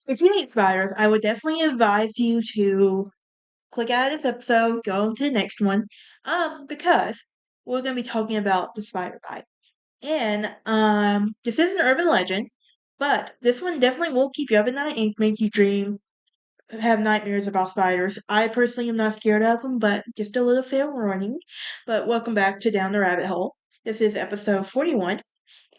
If you hate spiders, I would definitely advise you to click out of this episode, go on to the next one, because we're going to be talking about the spider bite. And this is an urban legend, but this one definitely will keep you up at night and make you have nightmares about spiders. I personally am not scared of them, but just a little fair warning. But welcome back to Down the Rabbit Hole. This is episode 41.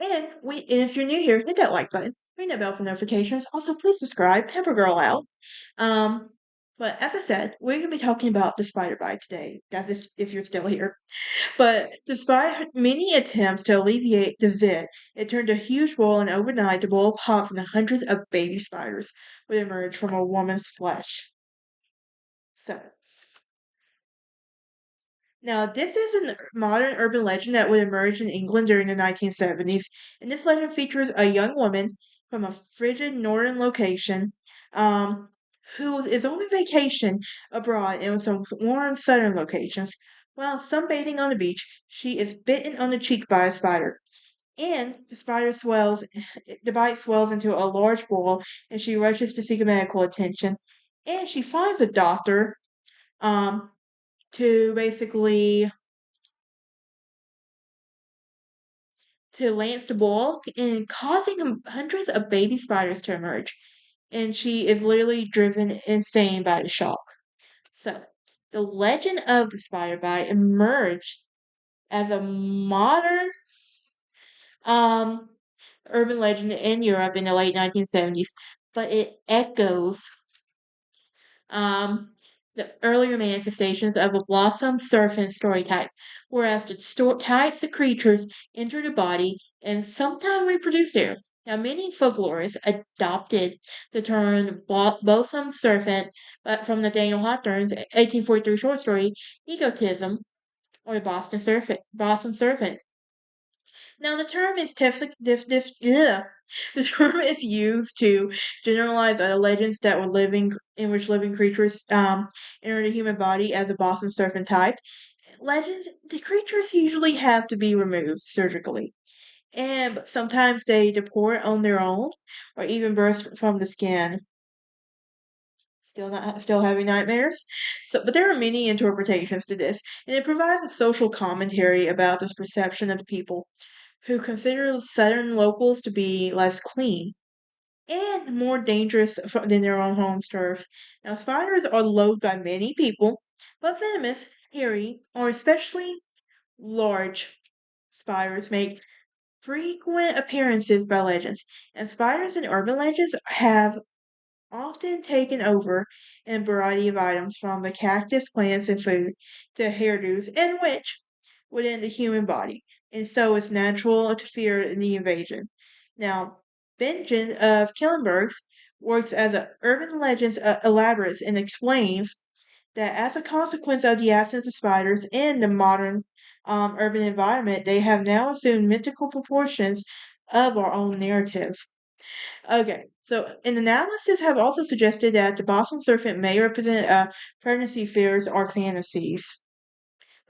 And if you're new here, hit that like button, ring that bell for notifications. Also, please subscribe, help a girl out. Um, but as I said, we're gonna be talking about the spider bite today. That's just if you're still here. But despite many attempts to alleviate the zit, it turned a huge boil, and overnight the boil popped and hundreds of baby spiders would emerge from a woman's flesh. So now, this is a modern urban legend that would emerge in England during the 1970s, and this legend features a young woman from a frigid northern location um, who is on a vacation abroad in some warm southern locations. While sunbathing on the beach, she is bitten on the cheek by a spider, and the bite swells into a large boil, and she rushes to seek medical attention, and she finds a doctor um, to basically to Lance de Boll and causing hundreds of baby spiders to emerge. And she is literally driven insane by the shock. So, the legend of the spider bite emerged as a modern um, urban legend in Europe in the late 1970s, but it echoes um, the earlier manifestations of a blossom serpent story type, whereas the types of creatures enter the body and sometimes reproduce there. Now, many folklorists adopted the term blossom serpent but from the Daniel Hawthorne's 1843 short story, Egotism, or the Boston Serpent. Now, the term is the term is used to generalize legends that were living in which living creatures enter the human body as a Boston serpent type. Legends, the creatures usually have to be removed surgically, and sometimes they deport on their own or even burst from the skin. Still having nightmares. But there are many interpretations to this, and it provides a social commentary about this perception of the people who consider southern locals to be less clean and more dangerous than their own home turf. Now, spiders are loathed by many people, but venomous, hairy, or especially large spiders make frequent appearances by legends, and spiders in urban legends have often taken over in a variety of items from the cactus, plants, and food to hairdos and which within the human body, and so it's natural to fear the invasion. Now, Benjamin of Killenberg's works as an urban legends elaborates and explains that as a consequence of the absence of spiders in the modern urban environment, they have now assumed mythical proportions of our own narrative. Okay, so an analysis have also suggested that the Boston Serpent may represent pregnancy fears or fantasies.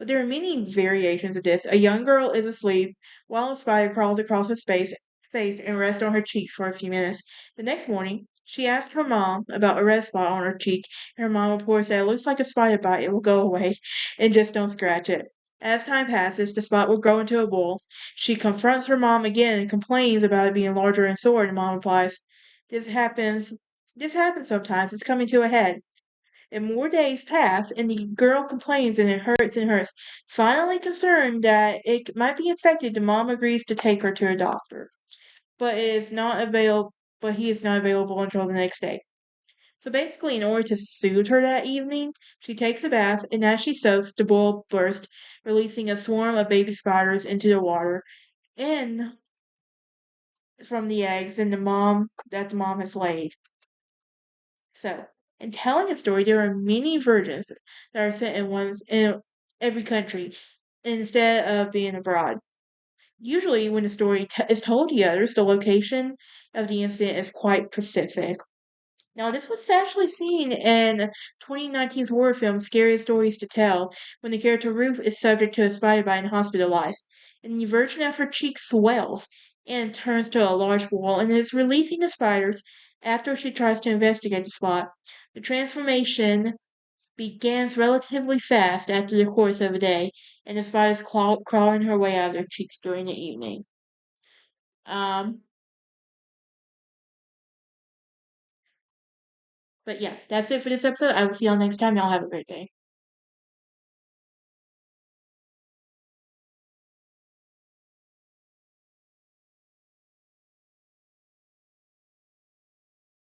But there are many variations of this. A young girl is asleep while a spider crawls across her face and rests on her cheeks for a few minutes. The next morning, she asks her mom about a red spot on her cheek, and her mom reports that it looks like a spider bite. It will go away, and just don't scratch it. As time passes, the spot will grow into a boil. She confronts her mom again and complains about it being larger and sore, and mom replies, This happens this happens sometimes. It's coming to a head. And more days pass, and the girl complains, and it hurts and hurts. Finally, concerned that it might be infected, the mom agrees to take her to a doctor, but it is not available. But he is not available until the next day. So basically, in order to soothe her that evening, she takes a bath, and as she soaks, the boil bursts, releasing a swarm of baby spiders into the water and from the eggs and the mom has laid. So, in telling a story, there are many versions that are set in every country instead of being abroad. Usually, when the story is told to others, the location of the incident is quite specific. Now, this was actually seen in 2019's horror film Scariest Stories to Tell, when the character Ruth is subject to a spider bite and hospitalized, and the version of her cheek swells and turns to a large ball and is releasing the spiders After she tries to investigate the spot, the transformation begins relatively fast after the course of a day, and the spot is crawling her way out of their cheeks during the evening. Um, but yeah, that's it for this episode. I will see y'all next time. Y'all have a great day.